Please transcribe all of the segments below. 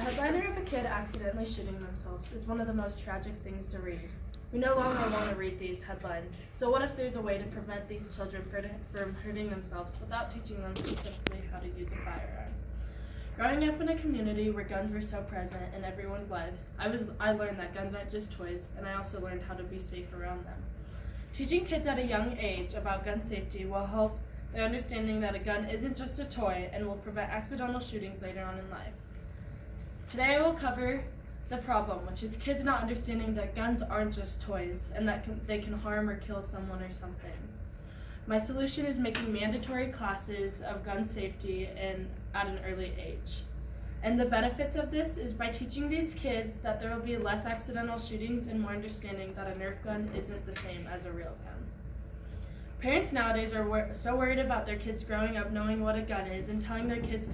headliner of a kid accidentally shooting themselves is one of the most tragic things to read. We no longer want to read these headlines. So what if there's a way to prevent these children from hurting themselves without teaching them specifically how to use a firearm? Growing up in a community where guns were so present in everyone's lives, I learned that guns aren't just toys, and I also learned how to be safe around them. Teaching kids at a young age about gun safety will help their understanding that a gun isn't just a toy and will prevent accidental shootings later on in life. Today I will cover the problem, which is kids not understanding that guns aren't just toys and that they can harm or kill someone or something. My solution is making mandatory classes of gun safety at an early age. And the benefits of this is by teaching these kids that there will be less accidental shootings and more understanding that a Nerf gun isn't the same as a real gun. Parents nowadays are so worried about their kids growing up knowing what a gun is and telling their kids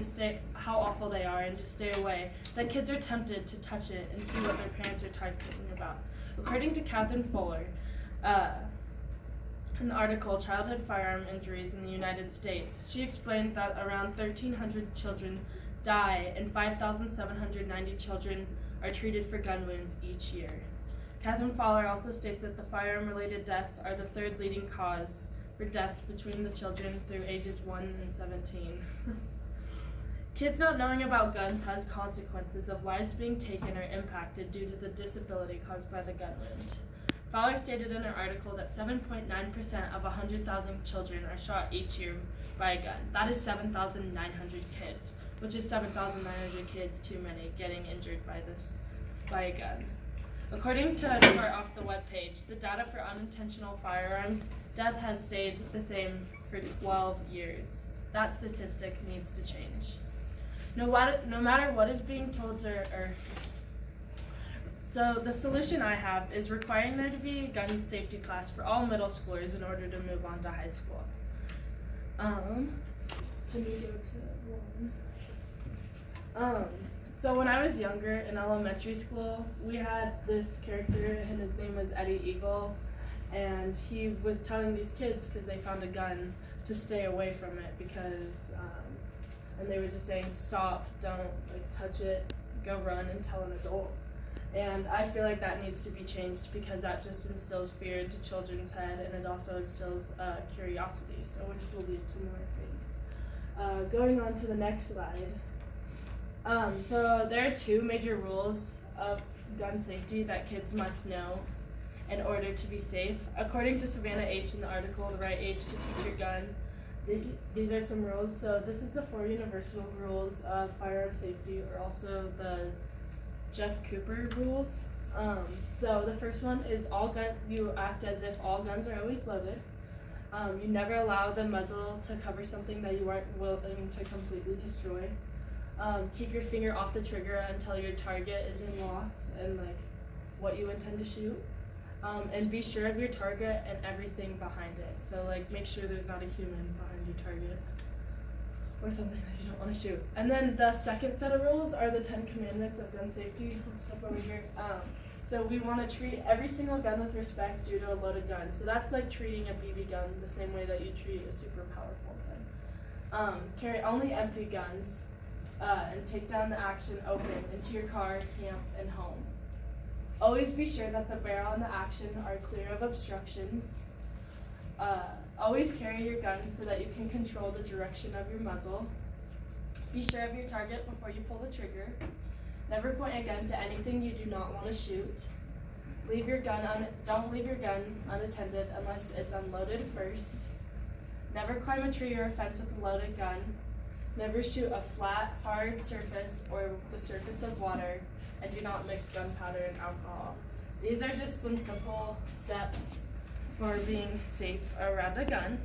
how awful they are and to stay away, that kids are tempted to touch it and see what their parents are talking about. According to Catherine Fuller, in the article Childhood Firearm Injuries in the United States, she explained that around 1,300 children die and 5,790 children are treated for gun wounds each year. Catherine Fuller also states that the firearm-related deaths are the third leading cause for deaths between the children through ages 1 and 17. Kids not knowing about guns has consequences of lives being taken or impacted due to the disability caused by the gun wound. Fowler stated in her article that 7.9% of 100,000 children are shot each year by a gun. That is 7,900 kids, which is 7,900 kids too many getting injured by a gun. According to a chart off the webpage, the data for unintentional firearms death has stayed the same for 12 years. That statistic needs to change. No matter what is being told So the solution I have is requiring there to be a gun safety class for all middle schoolers in order to move on to high school. Can you go to one? So when I was younger in elementary school, we had this character and his name was Eddie Eagle, and he was telling these kids, because they found a gun, to stay away from it and they were just saying, stop, don't touch it, go run and tell an adult. And I feel like that needs to be changed because that just instills fear into children's head, and it also instills curiosity, so which will lead to more things. Going on to the next slide. So there are two major rules of gun safety that kids must know in order to be safe. According to Savannah H. in the article, The Right Age to Teach Your Gun, these are some rules. So this is the 4 universal rules of firearm safety, or also the Jeff Cooper rules. So the first one is you act as if all guns are always loaded. You never allow the muzzle to cover something that you aren't willing to completely destroy. Keep your finger off the trigger until your target is in lock and what you intend to shoot. And be sure of your target and everything behind it. So make sure there's not a human behind your target or something that you don't want to shoot. And then the second set of rules are the 10 commandments of gun safety. I'll step over here. So we want to treat every single gun with respect due to a loaded gun. So that's like treating a BB gun the same way that you treat a super powerful thing. Carry only empty guns and take down the action open into your car, camp, and home. Always be sure that the barrel and the action are clear of obstructions. Always carry your gun so that you can control the direction of your muzzle. Be sure of your target before you pull the trigger. Never point a gun to anything you do not want to shoot. Don't leave your gun unattended unless it's unloaded first. Never climb a tree or a fence with a loaded gun. Never shoot a flat, hard surface or the surface of water, and do not mix gunpowder and alcohol. These are just some simple steps for being safe around a gun.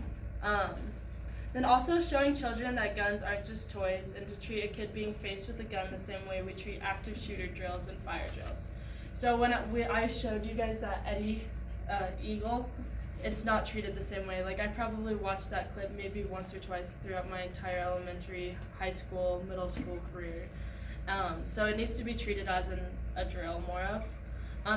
Then also showing children that guns aren't just toys, and to treat a kid being faced with a gun the same way we treat active shooter drills and fire drills. So when I showed you guys that Eddie Eagle, it's not treated the same way. I probably watched that clip maybe once or twice throughout my entire elementary, high school, middle school career. So it needs to be treated as a drill more of.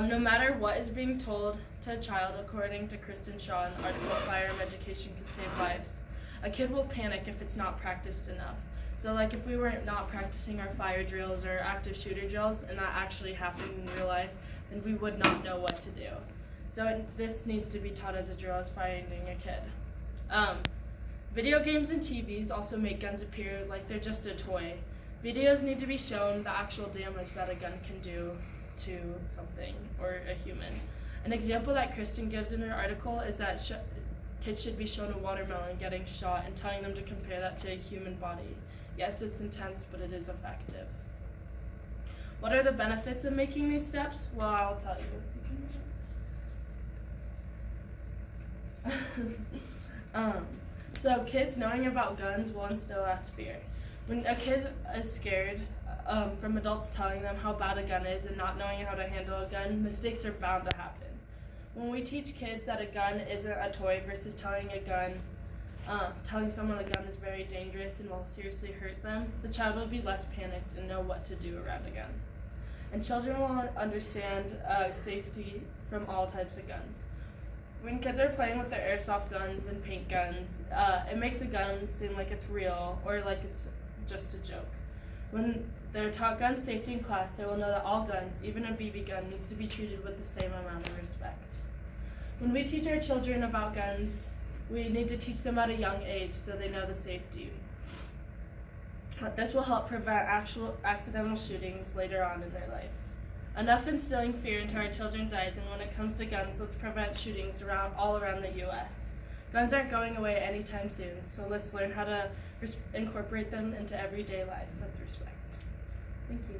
No matter what is being told to a child, according to Kristen Shaw in the article Firearm Education Can Save Lives, a kid will panic if it's not practiced enough. So like if we were not practicing our fire drills or active shooter drills and that actually happened in real life, then we would not know what to do. So this needs to be taught as a drill as finding a kid. Video games and TVs also make guns appear like they're just a toy. Videos need to be shown the actual damage that a gun can do to something or a human. An example that Kirsten gives in her article is that kids should be shown a watermelon getting shot and telling them to compare that to a human body. Yes, it's intense, but it is effective. What are the benefits of making these steps? Well, I'll tell you. So kids knowing about guns will instill less fear. When a kid is scared from adults telling them how bad a gun is and not knowing how to handle a gun, mistakes are bound to happen. When we teach kids that a gun isn't a toy versus telling someone a gun is very dangerous and will seriously hurt them, the child will be less panicked and know what to do around a gun. And children will understand safety from all types of guns. When kids are playing with their airsoft guns and paint guns, it makes a gun seem like it's real or like it's just a joke. When they're taught gun safety in class, they will know that all guns, even a BB gun, needs to be treated with the same amount of respect. When we teach our children about guns, we need to teach them at a young age so they know the safety. This will help prevent actual accidental shootings later on in their life. Enough instilling fear into our children's eyes, and when it comes to guns, let's prevent shootings all around the U.S. Guns aren't going away anytime soon, so let's learn how to incorporate them into everyday life with respect. Thank you.